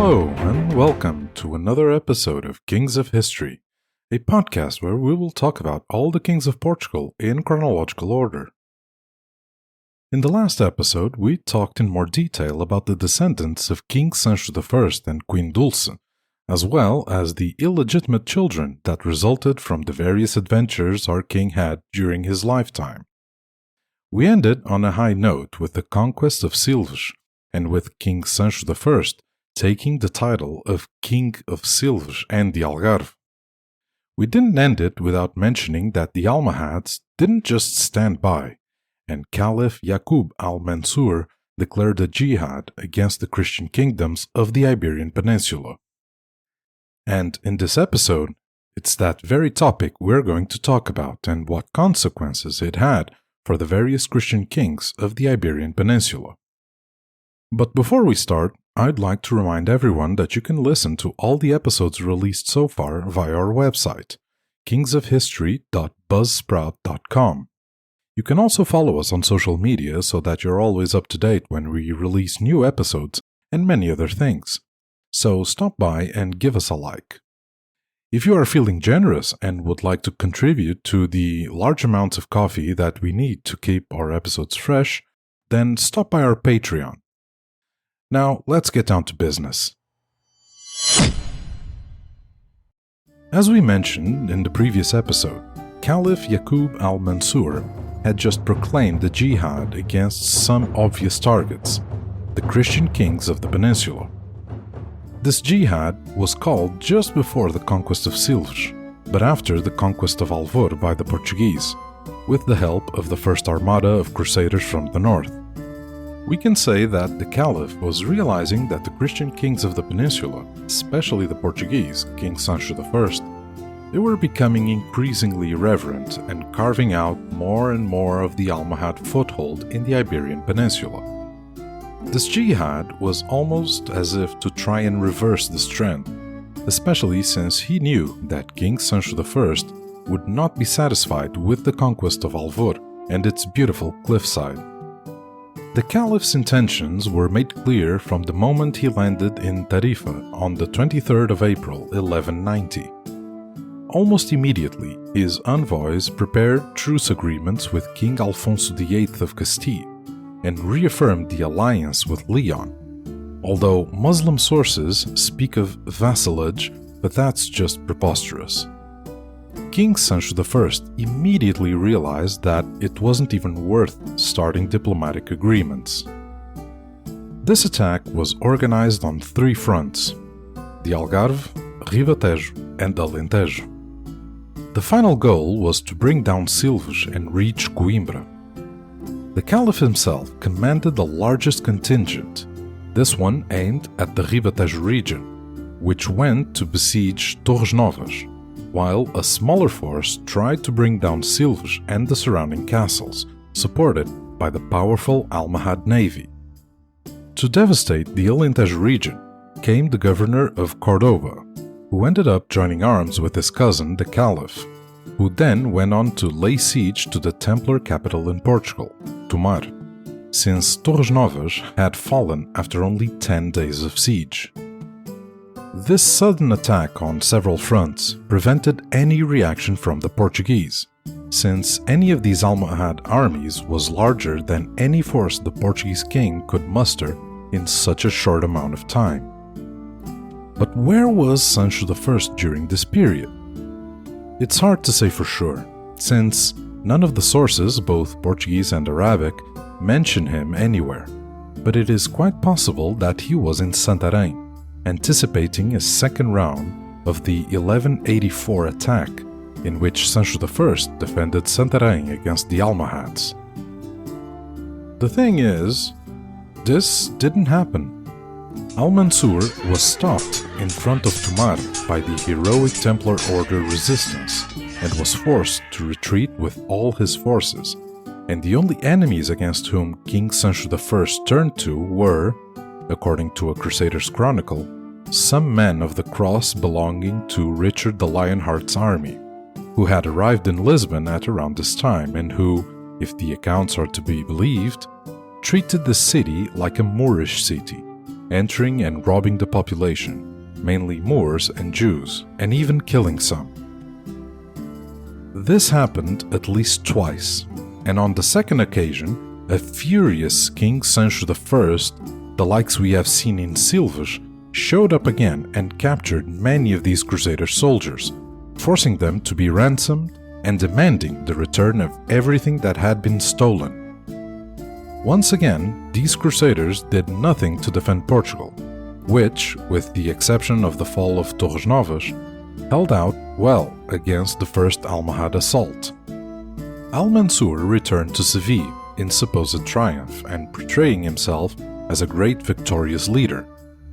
Hello, and welcome to another episode of Kings of History, a podcast where we will talk about all the kings of Portugal in chronological order. In the last episode, we talked in more detail about the descendants of King Sancho I and Queen Dulce, as well as the illegitimate children that resulted from the various adventures our king had during his lifetime. We ended on a high note with the conquest of Silves, and with King Sancho I taking the title of King of Silves and the Algarve. We didn't end it without mentioning that the Almohads didn't just stand by, and Caliph Yacub Al Mansur declared a jihad against the Christian kingdoms of the Iberian Peninsula. And in this episode, it's that very topic we're going to talk about and what consequences it had for the various Christian kings of the Iberian Peninsula. But before we start, I'd like to remind everyone that you can listen to all the episodes released so far via our website, kingsofhistory.buzzsprout.com. You can also follow us on social media so that you're always up to date when we release new episodes and many other things. So stop by and give us a like. If you are feeling generous and would like to contribute to the large amounts of coffee that we need to keep our episodes fresh, then stop by our Patreon. Now, let's get down to business. As we mentioned in the previous episode, Caliph Yacub Al Mansur had just proclaimed the jihad against some obvious targets, the Christian kings of the peninsula. This jihad was called just before the conquest of Silves, but after the conquest of Alvor by the Portuguese, with the help of the first armada of crusaders from the north. We can say that the Caliph was realizing that the Christian kings of the peninsula, especially the Portuguese, King Sancho I, they were becoming increasingly irreverent and carving out more and more of the Almohad foothold in the Iberian Peninsula. This jihad was almost as if to try and reverse this trend, especially since he knew that King Sancho I would not be satisfied with the conquest of Alvor and its beautiful cliffside. The Caliph's intentions were made clear from the moment he landed in Tarifa on the 23rd of April, 1190. Almost immediately, his envoys prepared truce agreements with King Alfonso VIII of Castile and reaffirmed the alliance with Leon. Although Muslim sources speak of vassalage, but that's just preposterous. King Sancho I immediately realized that it wasn't even worth starting diplomatic agreements. This attack was organized on three fronts: the Algarve, Ribatejo, and Alentejo. The final goal was to bring down Silves and reach Coimbra. The Caliph himself commanded the largest contingent, this one aimed at the Ribatejo region, which went to besiege Torres Novas, while a smaller force tried to bring down Silves and the surrounding castles, supported by the powerful Almohad navy. To devastate the Alentejo region came the governor of Córdoba, who ended up joining arms with his cousin, the Caliph, who then went on to lay siege to the Templar capital in Portugal, Tomar, since Torres Novas had fallen after only 10 days of siege. This sudden attack on several fronts prevented any reaction from the Portuguese, since any of these Almohad armies was larger than any force the Portuguese king could muster in such a short amount of time. But where was Sancho I during this period? It's hard to say for sure, since none of the sources, both Portuguese and Arabic, mention him anywhere, but it is quite possible that he was in Santarém, anticipating a second round of the 1184 attack, in which Sancho I defended Santarém against the Almohads. The thing is, this didn't happen. Al-Mansur was stopped in front of Tomar by the heroic Templar Order resistance and was forced to retreat with all his forces, and the only enemies against whom King Sancho I turned to were, according to a Crusader's chronicle, some men of the cross belonging to Richard the Lionheart's army, who had arrived in Lisbon at around this time and who, if the accounts are to be believed, treated the city like a Moorish city, entering and robbing the population, mainly Moors and Jews, and even killing some. This happened at least twice, and on the second occasion, a furious King Sancho I, the likes we have seen in Silves, showed up again and captured many of these Crusader soldiers, forcing them to be ransomed and demanding the return of everything that had been stolen. Once again, these Crusaders did nothing to defend Portugal, which, with the exception of the fall of Torres Novas, held out well against the first Almohad assault. Al Mansur returned to Seville in supposed triumph and portraying himself as a great victorious leader,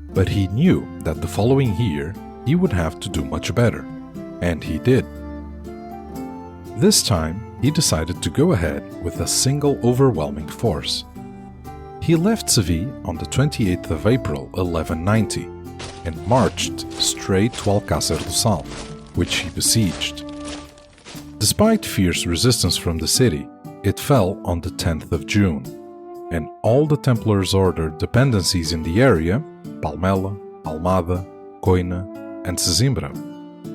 but he knew that the following year he would have to do much better, and he did. This time, he decided to go ahead with a single overwhelming force. He left Seville on the 28th of April 1190 and marched straight to Alcácer do Sal, which he besieged. Despite fierce resistance from the city, it fell on the 10th of June, and all the Templars' Order dependencies in the area, Palmela, Almada, Coina, and Sesimbra,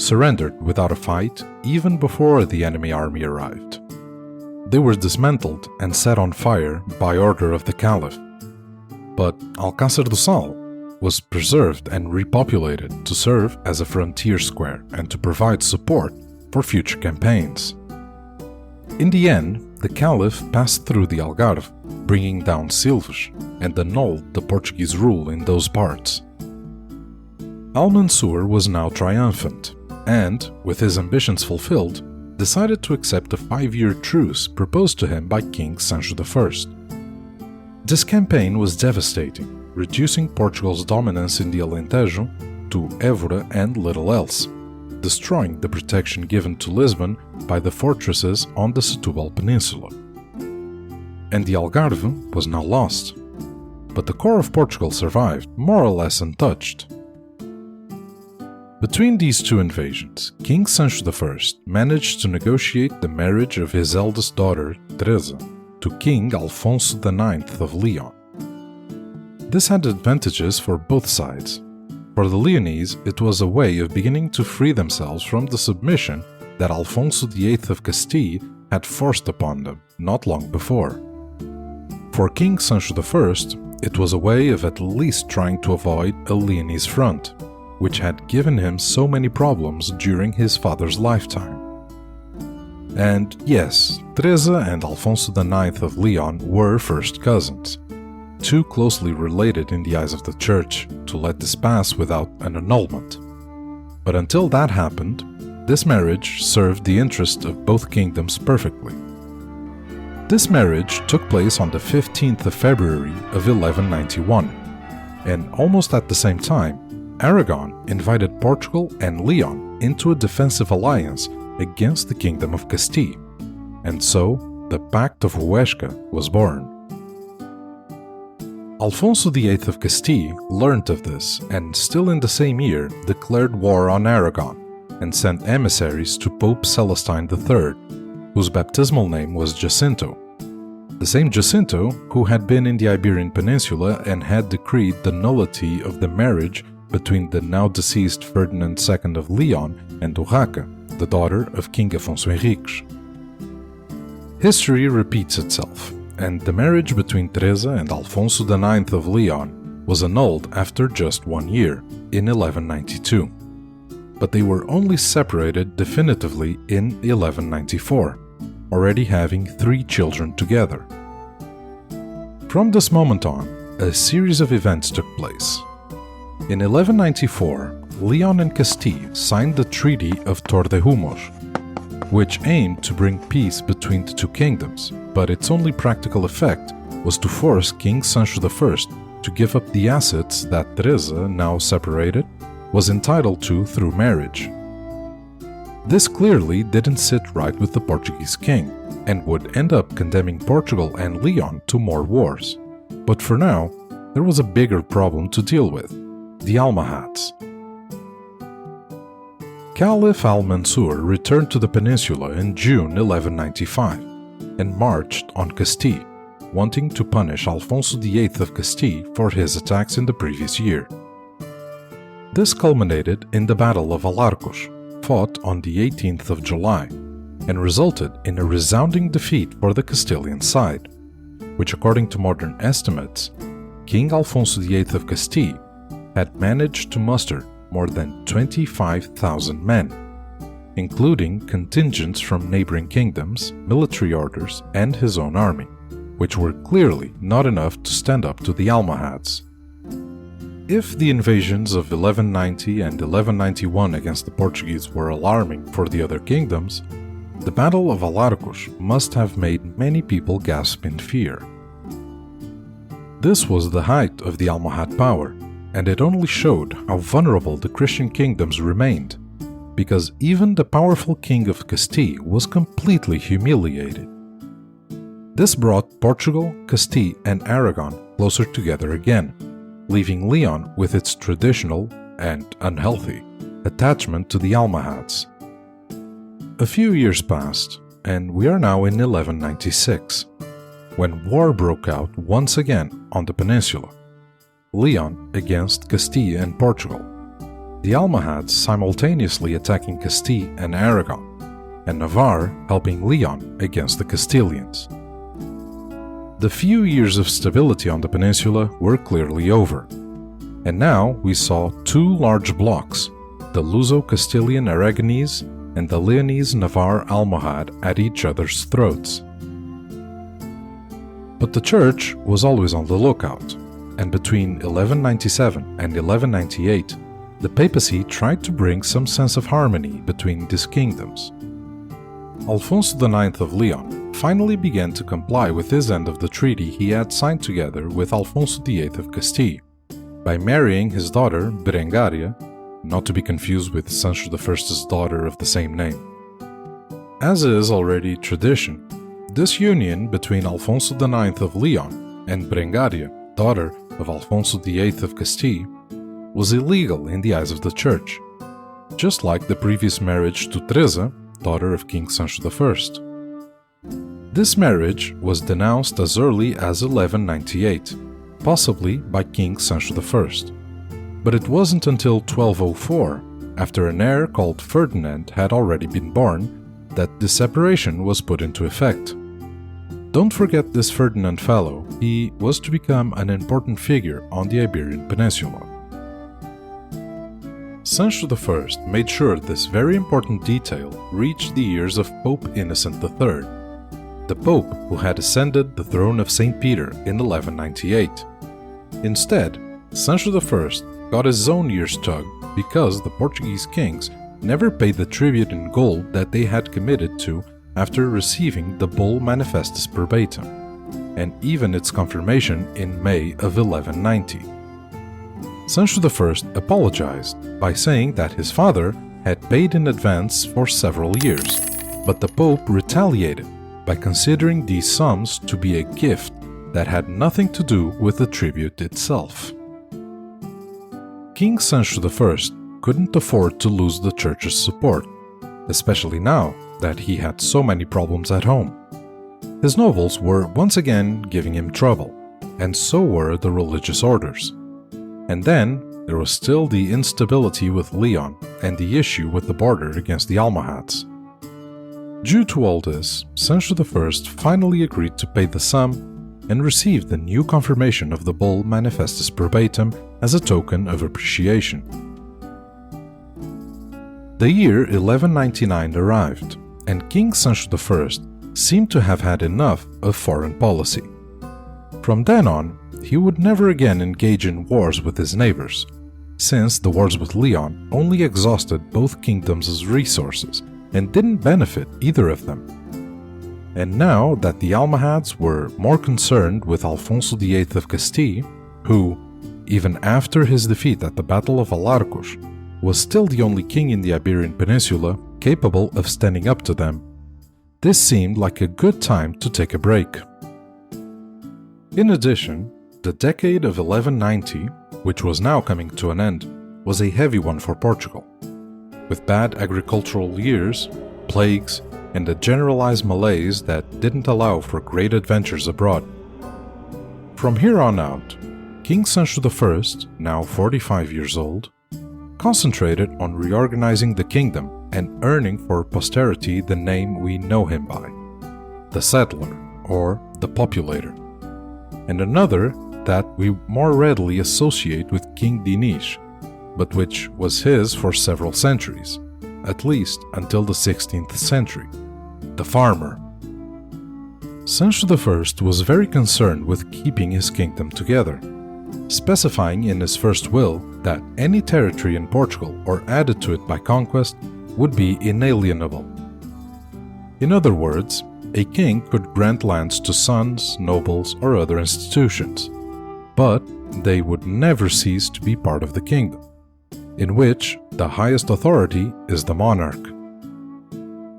surrendered without a fight even before the enemy army arrived. They were dismantled and set on fire by order of the Caliph. But Alcácer do Sal was preserved and repopulated to serve as a frontier square and to provide support for future campaigns. In the end, the Caliph passed through the Algarve, bringing down Silves and annulled the Portuguese rule in those parts. Al Mansur was now triumphant, and, with his ambitions fulfilled, decided to accept a 5-year truce proposed to him by King Sancho I. This campaign was devastating, reducing Portugal's dominance in the Alentejo to Évora and little else, destroying the protection given to Lisbon by the fortresses on the Setúbal Peninsula. And the Algarve was now lost, but the core of Portugal survived, more or less untouched. Between these two invasions, King Sancho I managed to negotiate the marriage of his eldest daughter, Teresa, to King Alfonso IX of Leon. This had advantages for both sides. For the Leonese, it was a way of beginning to free themselves from the submission that Alfonso VIII of Castile had forced upon them not long before. For King Sancho I, it was a way of at least trying to avoid a Leonese front, which had given him so many problems during his father's lifetime. And yes, Teresa and Alfonso IX of Leon were first cousins, too closely related in the eyes of the Church to let this pass without an annulment. But until that happened, this marriage served the interest of both kingdoms perfectly. This marriage took place on the 15th of February of 1191, and almost at the same time, Aragon invited Portugal and Leon into a defensive alliance against the Kingdom of Castile, and so the Pact of Huesca was born. Alfonso VIII of Castile learned of this and, still in the same year, declared war on Aragon and sent emissaries to Pope Celestine III, whose baptismal name was Jacinto, the same Jacinto who had been in the Iberian Peninsula and had decreed the nullity of the marriage between the now-deceased Ferdinand II of Leon and Urraca, the daughter of King Afonso Henriques. History repeats itself, and the marriage between Teresa and Alfonso IX of Leon was annulled after just 1 year, in 1192. But they were only separated definitively in 1194, already having 3 children together. From this moment on, a series of events took place. In 1194, Leon and Castile signed the Treaty of Tordesillas, which aimed to bring peace between the two kingdoms, but its only practical effect was to force King Sancho I to give up the assets that Teresa, now separated, was entitled to through marriage. This clearly didn't sit right with the Portuguese king, and would end up condemning Portugal and Leon to more wars. But for now, there was a bigger problem to deal with: the Almohads. Caliph Al Mansur returned to the peninsula in June 1195 and marched on Castile, wanting to punish Alfonso VIII of Castile for his attacks in the previous year. This culminated in the Battle of Alarcos, fought on the 18th of July, and resulted in a resounding defeat for the Castilian side, which, according to modern estimates, King Alfonso VIII of Castile had managed to muster more than 25,000 men, including contingents from neighboring kingdoms, military orders, and his own army, which were clearly not enough to stand up to the Almohads. If the invasions of 1190 and 1191 against the Portuguese were alarming for the other kingdoms, the Battle of Alarcos must have made many people gasp in fear. This was the height of the Almohad power, and it only showed how vulnerable the Christian kingdoms remained, because even the powerful King of Castile was completely humiliated. This brought Portugal, Castile, and Aragon closer together again, leaving Leon with its traditional, and unhealthy, attachment to the Almohads. A few years passed, and we are now in 1196, when war broke out once again on the peninsula, Leon against Castile and Portugal, the Almohads simultaneously attacking Castile and Aragon, and Navarre helping Leon against the Castilians. The few years of stability on the peninsula were clearly over, and now we saw two large blocks, the Luso-Castilian Aragonese and the Leonese-Navarre Almohad, at each other's throats. But the Church was always on the lookout, and between 1197 and 1198, the papacy tried to bring some sense of harmony between these kingdoms. Alfonso IX of Leon finally began to comply with his end of the treaty he had signed together with Alfonso VIII of Castile, by marrying his daughter Berengaria, not to be confused with Sancho I's daughter of the same name. As is already tradition, this union between Alfonso IX of Leon and Berengaria, daughter of Alfonso VIII of Castile, was illegal in the eyes of the Church, just like the previous marriage to Teresa, daughter of King Sancho I. This marriage was denounced as early as 1198, possibly by King Sancho I. But it wasn't until 1204, after an heir called Ferdinand had already been born, that the separation was put into effect. Don't forget this Ferdinand fellow, he was to become an important figure on the Iberian Peninsula. Sancho I made sure this very important detail reached the ears of Pope Innocent III, the Pope who had ascended the throne of St. Peter in 1198. Instead, Sancho I got his own ears tugged because the Portuguese kings never paid the tribute in gold that they had committed to after receiving the Bull Manifestus Probatum, and even its confirmation in May of 1190. Sancho I apologized by saying that his father had paid in advance for several years, but the Pope retaliated by considering these sums to be a gift that had nothing to do with the tribute itself. King Sancho I couldn't afford to lose the Church's support, especially now that he had so many problems at home. His nobles were once again giving him trouble, and so were the religious orders. And then there was still the instability with Leon and the issue with the border against the Almohads. Due to all this, Sancho I finally agreed to pay the sum and received the new confirmation of the Bull Manifestus Probatum as a token of appreciation. The year 1199 arrived, and King Sancho I seemed to have had enough of foreign policy. From then on, he would never again engage in wars with his neighbors, since the wars with Leon only exhausted both kingdoms' resources and didn't benefit either of them. And now that the Almohads were more concerned with Alfonso VIII of Castile, who, even after his defeat at the Battle of Alarcos, was still the only king in the Iberian Peninsula capable of standing up to them, this seemed like a good time to take a break. In addition, the decade of 1190, which was now coming to an end, was a heavy one for Portugal, with bad agricultural years, plagues, and a generalized malaise that didn't allow for great adventures abroad, From here on out, King Sancho I, now 45 years old, concentrated on reorganizing the kingdom and earning for posterity the name we know him by, the settler or the populator, and another that we more readily associate with King Dinis, but which was his for several centuries, at least until the 16th century, the farmer. Sancho I was very concerned with keeping his kingdom together, specifying in his first will that any territory in Portugal or added to it by conquest would be inalienable. In other words, a king could grant lands to sons, nobles, or other institutions, but they would never cease to be part of the kingdom, in which the highest authority is the monarch.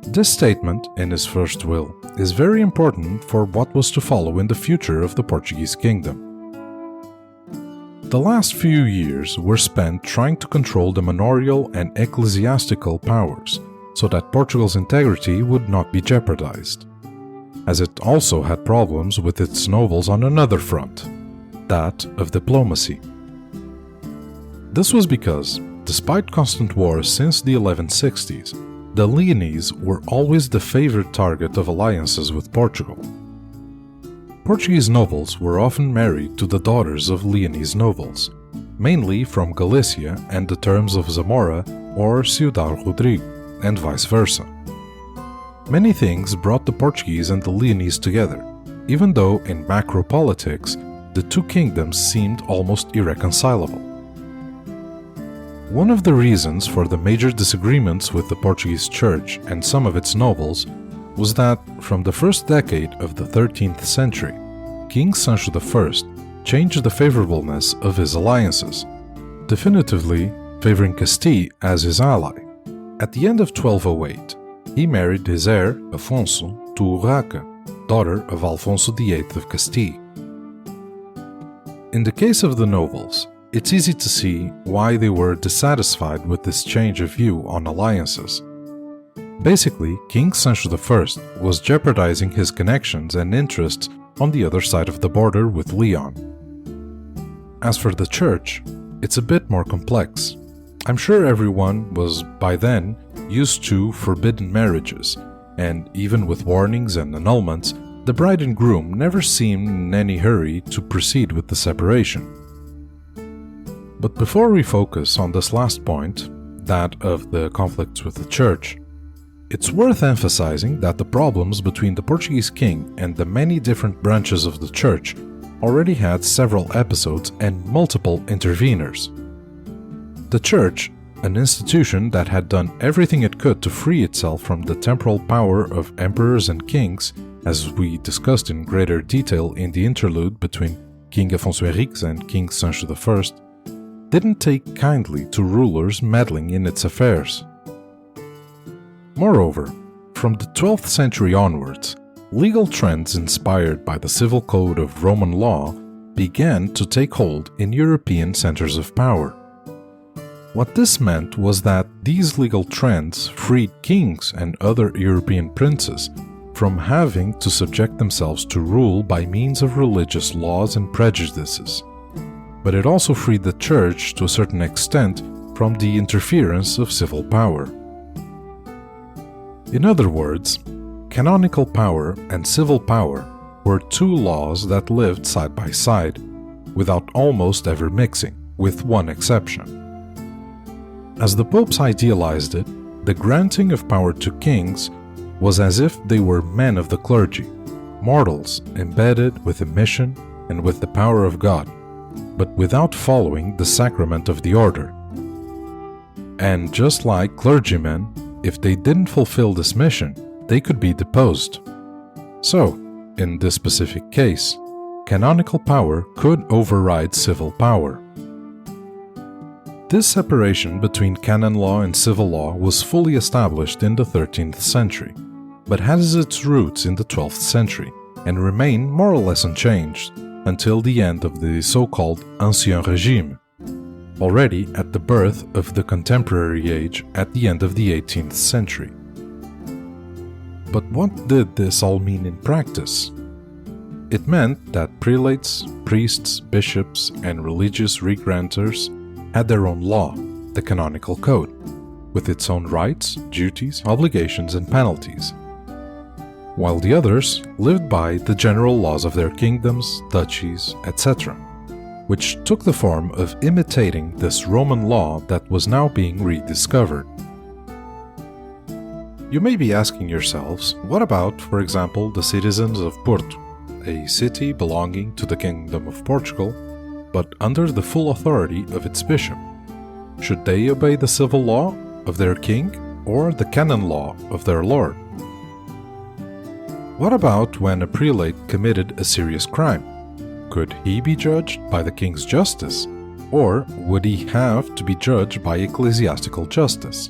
This statement in his first will is very important for what was to follow in the future of the Portuguese kingdom. The last few years were spent trying to control the manorial and ecclesiastical powers so that Portugal's integrity would not be jeopardized, as it also had problems with its nobles on another front, that of diplomacy. This was because, despite constant wars since the 1160s, the Leonese were always the favored target of alliances with Portugal. Portuguese nobles were often married to the daughters of Leonese nobles, mainly from Galicia and the terms of Zamora or Ciudad Rodrigo, and vice versa. Many things brought the Portuguese and the Leonese together, even though in macro politics the two kingdoms seemed almost irreconcilable. One of the reasons for the major disagreements with the Portuguese church and some of its nobles was that, from the first decade of the 13th century, King Sancho I changed the favorableness of his alliances, definitively favoring Castile as his ally. At the end of 1208, he married his heir, Afonso, to Urraca, daughter of Alfonso VIII of Castile. In the case of the nobles, it's easy to see why they were dissatisfied with this change of view on alliances. Basically, King Sancho I was jeopardizing his connections and interests on the other side of the border with Leon. As for the church, it's a bit more complex. I'm sure everyone was, by then, used to forbidden marriages, and even with warnings and annulments, the bride and groom never seemed in any hurry to proceed with the separation. But before we focus on this last point, that of the conflicts with the church, it's worth emphasizing that the problems between the Portuguese king and the many different branches of the church already had several episodes and multiple interveners. The church, an institution that had done everything it could to free itself from the temporal power of emperors and kings, as we discussed in greater detail in the interlude between King Afonso Henriques and King Sancho I, didn't take kindly to rulers meddling in its affairs. Moreover, from the 12th century onwards, legal trends inspired by the civil code of Roman law began to take hold in European centers of power. What this meant was that these legal trends freed kings and other European princes from having to subject themselves to rule by means of religious laws and prejudices. But it also freed the church to a certain extent from the interference of civil power. In other words, canonical power and civil power were two laws that lived side by side, without almost ever mixing, with one exception. As the popes idealized it, the granting of power to kings was as if they were men of the clergy, mortals embedded with a mission and with the power of God, but without following the sacrament of the order. And just like clergymen, if they didn't fulfill this mission, they could be deposed. So, in this specific case, canonical power could override civil power. This separation between canon law and civil law was fully established in the 13th century, but has its roots in the 12th century and remained more or less unchanged until the end of the so-called Ancien Régime, already at the birth of the contemporary age at the end of the 18th century. But what did this all mean in practice? It meant that prelates, priests, bishops, and religious regranters had their own law, the canonical code, with its own rights, duties, obligations, and penalties, while the others lived by the general laws of their kingdoms, duchies, etc., which took the form of imitating this Roman law that was now being rediscovered. You may be asking yourselves, what about, for example, the citizens of Porto, a city belonging to the Kingdom of Portugal, but under the full authority of its bishop? Should they obey the civil law of their king or the canon law of their lord? What about when a prelate committed a serious crime? Could he be judged by the king's justice, or would he have to be judged by ecclesiastical justice?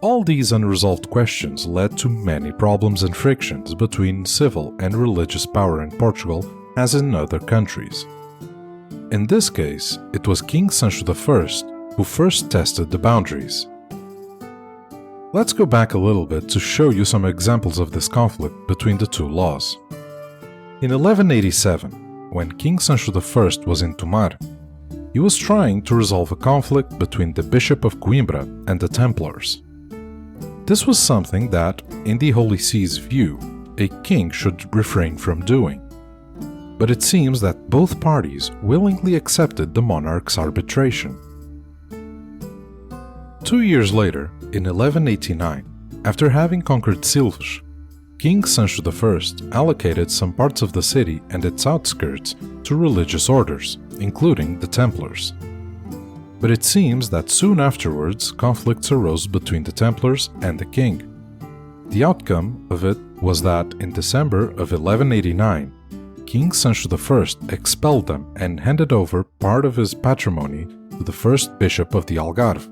All these unresolved questions led to many problems and frictions between civil and religious power in Portugal as in other countries. In this case, it was King Sancho I who first tested the boundaries. Let's go back a little bit to show you some examples of this conflict between the two laws. In 1187, when King Sancho I was in Tomar, he was trying to resolve a conflict between the Bishop of Coimbra and the Templars. This was something that, in the Holy See's view, a king should refrain from doing. But it seems that both parties willingly accepted the monarch's arbitration. 2 years later, in 1189, after having conquered Silves, King Sancho I allocated some parts of the city and its outskirts to religious orders, including the Templars. But it seems that soon afterwards conflicts arose between the Templars and the king. The outcome of it was that in December of 1189, King Sancho I expelled them and handed over part of his patrimony to the first bishop of the Algarve,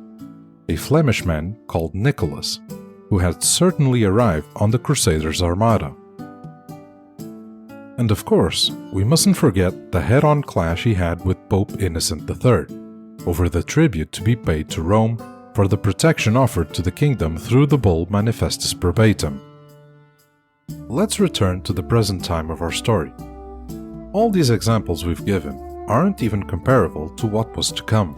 a Flemish man called Nicholas, who had certainly arrived on the Crusaders' armada. And of course, we mustn't forget the head-on clash he had with Pope Innocent III over the tribute to be paid to Rome for the protection offered to the kingdom through the bull Manifestus Probatum. Let's return to the present time of our story. All these examples we've given aren't even comparable to what was to come.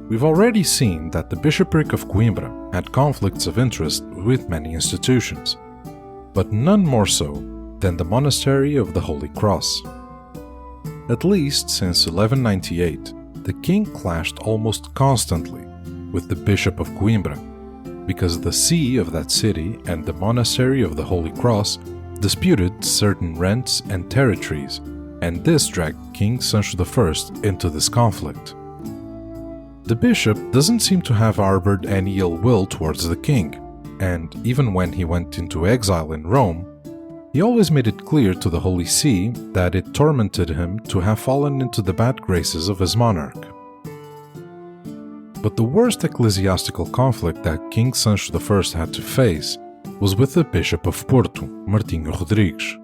We've already seen that the bishopric of Coimbra had conflicts of interest with many institutions, but none more so than the monastery of the Holy Cross. At least since 1198, the king clashed almost constantly with the Bishop of Coimbra, because the see of that city and the monastery of the Holy Cross disputed certain rents and territories, and this dragged King Sancho I into this conflict. The bishop doesn't seem to have harbored any ill will towards the king, and even when he went into exile in Rome, he always made it clear to the Holy See that it tormented him to have fallen into the bad graces of his monarch. But the worst ecclesiastical conflict that King Sancho I had to face was with the Bishop of Porto, Martinho Rodrigues.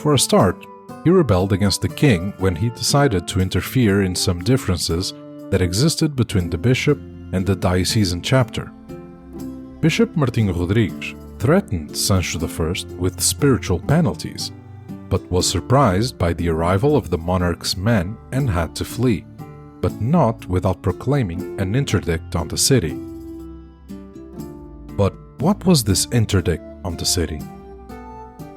For a start, he rebelled against the king when he decided to interfere in some differences that existed between the bishop and the diocesan chapter. Bishop Martinho Rodrigues threatened Sancho I with spiritual penalties, but was surprised by the arrival of the monarch's men and had to flee, but not without proclaiming an interdict on the city. But what was this interdict on the city?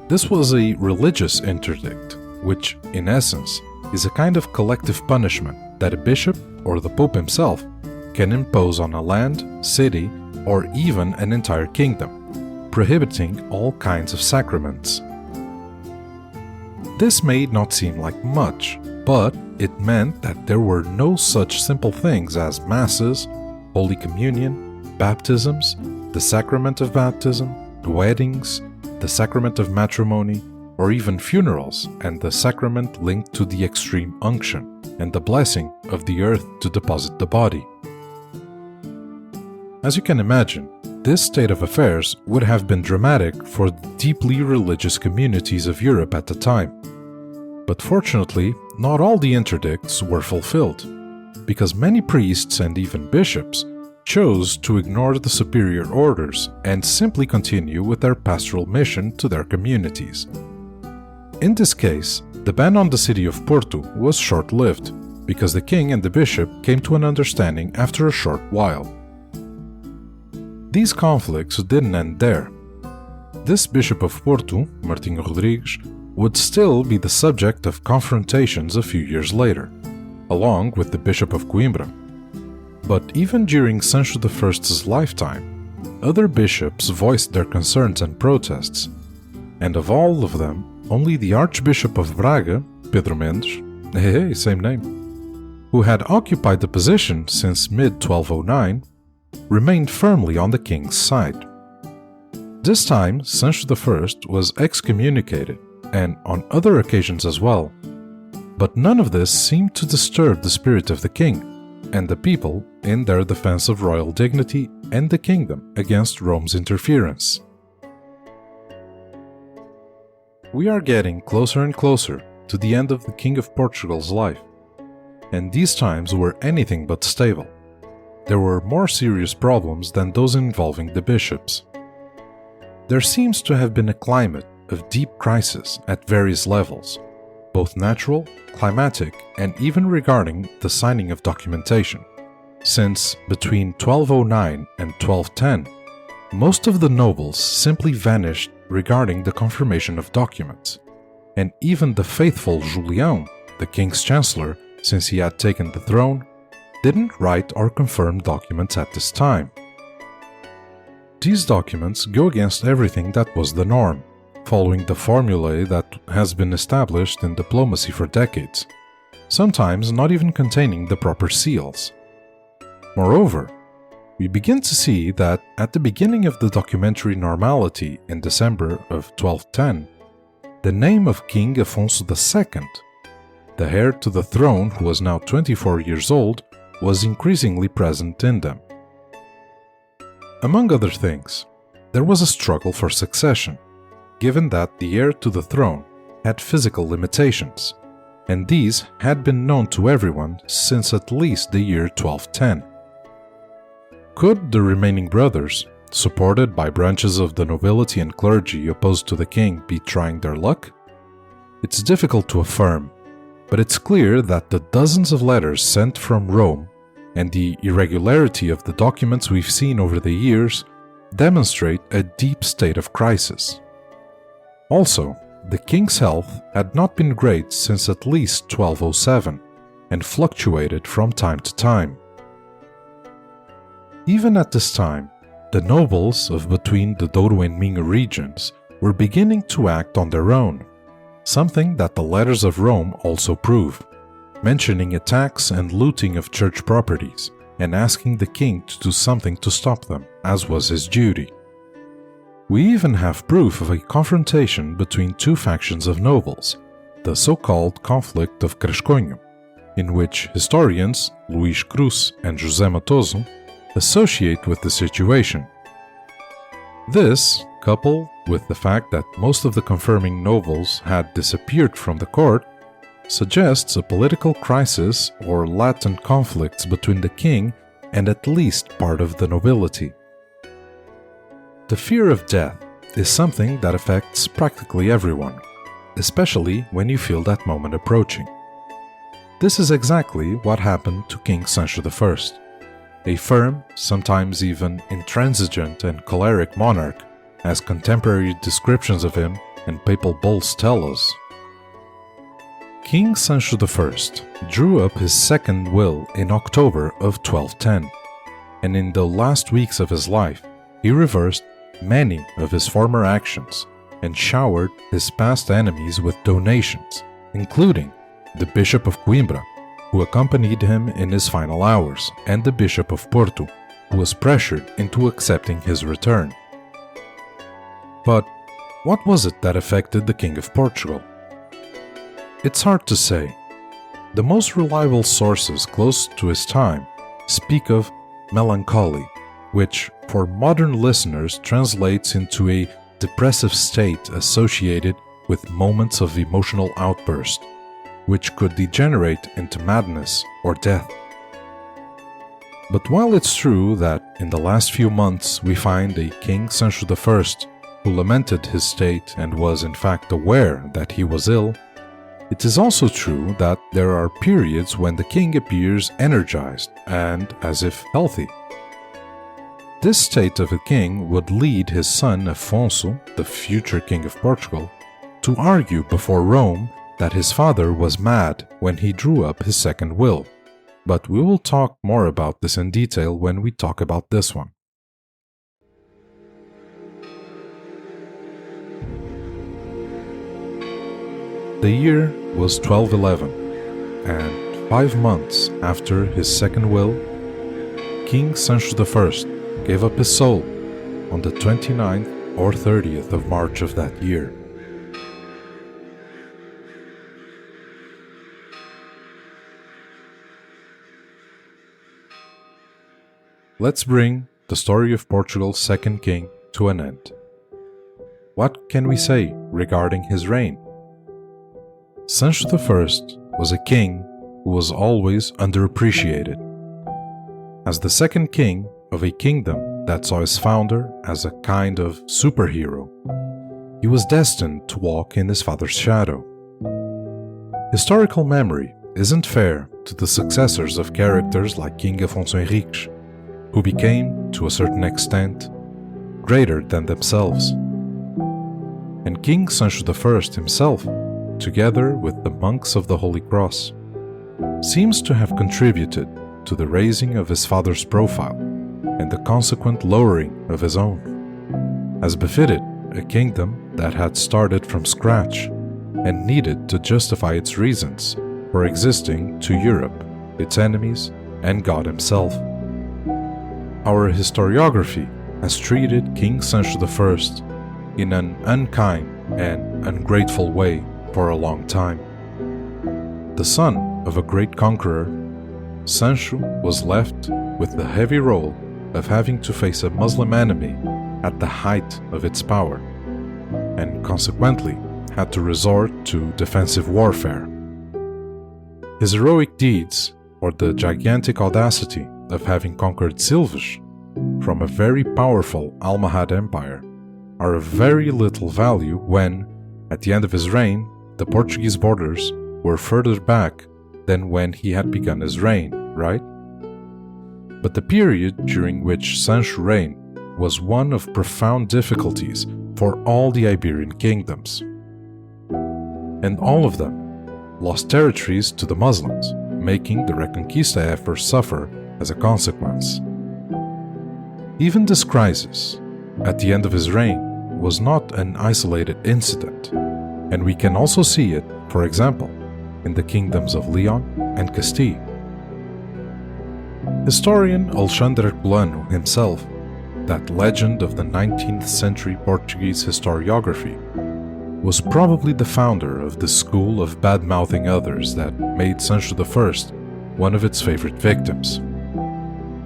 This was a religious interdict, which, in essence, is a kind of collective punishment that a bishop or the Pope himself can impose on a land, city, or even an entire kingdom, prohibiting all kinds of sacraments. This may not seem like much, but it meant that there were no such simple things as masses, Holy Communion, baptisms, the sacrament of baptism, weddings, the sacrament of matrimony, or even funerals and the sacrament linked to the extreme unction and the blessing of the earth to deposit the body. As you can imagine, this state of affairs would have been dramatic for the deeply religious communities of Europe at the time. But fortunately, not all the interdicts were fulfilled, because many priests and even bishops chose to ignore the superior orders and simply continue with their pastoral mission to their communities. In this case, the ban on the city of Porto was short-lived, because the king and the bishop came to an understanding after a short while. These conflicts didn't end there. This Bishop of Porto, Martinho Rodrigues, would still be the subject of confrontations a few years later, along with the Bishop of Coimbra. But even during Sancho I's lifetime, other bishops voiced their concerns and protests, and of all of them, only the Archbishop of Braga, Pedro Mendes, same name, who had occupied the position since mid-1209, remained firmly on the king's side. This time, Sancho I was excommunicated, and on other occasions as well, but none of this seemed to disturb the spirit of the king and the people in their defense of royal dignity and the kingdom against Rome's interference. We are getting closer and closer to the end of the King of Portugal's life, and these times were anything but stable. There were more serious problems than those involving the bishops. There seems to have been a climate of deep crisis at various levels, both natural, climatic, and even regarding the signing of documentation, since between 1209 and 1210, most of the nobles simply vanished regarding the confirmation of documents, and even the faithful Julian, the king's chancellor, since he had taken the throne, didn't write or confirm documents at this time. These documents go against everything that was the norm, following the formulae that has been established in diplomacy for decades, sometimes not even containing the proper seals. Moreover, we begin to see that at the beginning of the documentary normality in December of 1210, the name of King Afonso II, the heir to the throne who was now 24 years old, was increasingly present in them. Among other things, there was a struggle for succession, given that the heir to the throne had physical limitations, and these had been known to everyone since at least the year 1210. Could the remaining brothers, supported by branches of the nobility and clergy opposed to the king, be trying their luck? It's difficult to affirm, but it's clear that the dozens of letters sent from Rome and the irregularity of the documents we've seen over the years demonstrate a deep state of crisis. Also, the king's health had not been great since at least 1207 and fluctuated from time to time. Even at this time, the nobles of between the Douro and Minho regions were beginning to act on their own, something that the letters of Rome also prove, mentioning attacks and looting of church properties and asking the king to do something to stop them, as was his duty. We even have proof of a confrontation between two factions of nobles, the so-called conflict of Cresconho, in which historians Luís Cruz and José Matoso associate with the situation. This, coupled with the fact that most of the confirming nobles had disappeared from the court, suggests a political crisis or latent conflicts between the king and at least part of the nobility. The fear of death is something that affects practically everyone, especially when you feel that moment approaching. This is exactly what happened to King Sancho I, a firm, sometimes even intransigent and choleric monarch, as contemporary descriptions of him and papal bulls tell us. King Sancho I drew up his second will in October of 1210, and in the last weeks of his life, he reversed many of his former actions and showered his past enemies with donations, including the Bishop of Coimbra, who accompanied him in his final hours, and the Bishop of Porto, who was pressured into accepting his return. But what was it that affected the King of Portugal? It's hard to say. The most reliable sources close to his time speak of melancholy, which for modern listeners translates into a depressive state associated with moments of emotional outburst, which could degenerate into madness or death. But while it's true that in the last few months we find a King Sancho I who lamented his state and was in fact aware that he was ill, it is also true that there are periods when the king appears energized and as if healthy. This state of a king would lead his son Afonso, the future king of Portugal, to argue before Rome that his father was mad when he drew up his second will. But we will talk more about this in detail when we talk about this one. The year was 1211, and 5 months after his second will, King Sancho I gave up his soul on the 29th or 30th of March of that year. Let's bring the story of Portugal's second king to an end. What can we say regarding his reign? Sancho I was a king who was always underappreciated. As the second king of a kingdom that saw his founder as a kind of superhero, he was destined to walk in his father's shadow. Historical memory isn't fair to the successors of characters like King Afonso Henriques, who became, to a certain extent, greater than themselves. And King Sancho I himself, together with the monks of the Holy Cross, seems to have contributed to the raising of his father's profile and the consequent lowering of his own, as befitted a kingdom that had started from scratch and needed to justify its reasons for existing to Europe, its enemies, and God himself. Our historiography has treated King Sancho I in an unkind and ungrateful way for a long time. The son of a great conqueror, Sancho was left with the heavy role of having to face a Muslim enemy at the height of its power, and consequently had to resort to defensive warfare. His heroic deeds, or the gigantic audacity of having conquered Silves from a very powerful Almohad empire, are of very little value when, at the end of his reign, the Portuguese borders were further back than when he had begun his reign, right? But the period during which Sancho reigned was one of profound difficulties for all the Iberian kingdoms. And all of them lost territories to the Muslims, making the Reconquista effort suffer as a consequence. Even this crisis, at the end of his reign, was not an isolated incident, and we can also see it, for example, in the kingdoms of Leon and Castile. Historian Alexandre Herculano himself, that legend of the 19th century Portuguese historiography, was probably the founder of the school of bad-mouthing others that made Sancho I one of its favorite victims.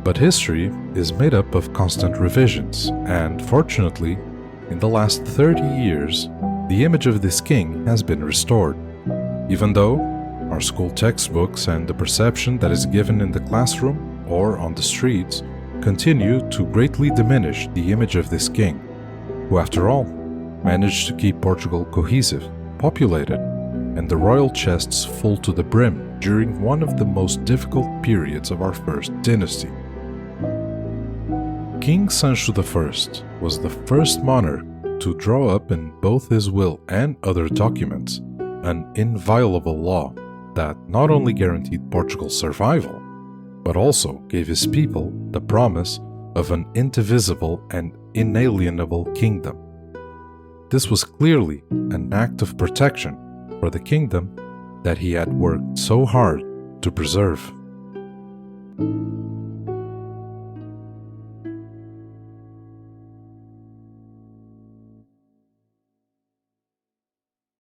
But history is made up of constant revisions, and fortunately, in the last 30 years, the image of this king has been restored, even though our school textbooks and the perception that is given in the classroom or on the streets continue to greatly diminish the image of this king, who after all managed to keep Portugal cohesive, populated, and the royal chests full to the brim during one of the most difficult periods of our first dynasty. King Sancho I was the first monarch to draw up in both his will and other documents an inviolable law that not only guaranteed Portugal's survival, but also gave his people the promise of an indivisible and inalienable kingdom. This was clearly an act of protection for the kingdom that he had worked so hard to preserve.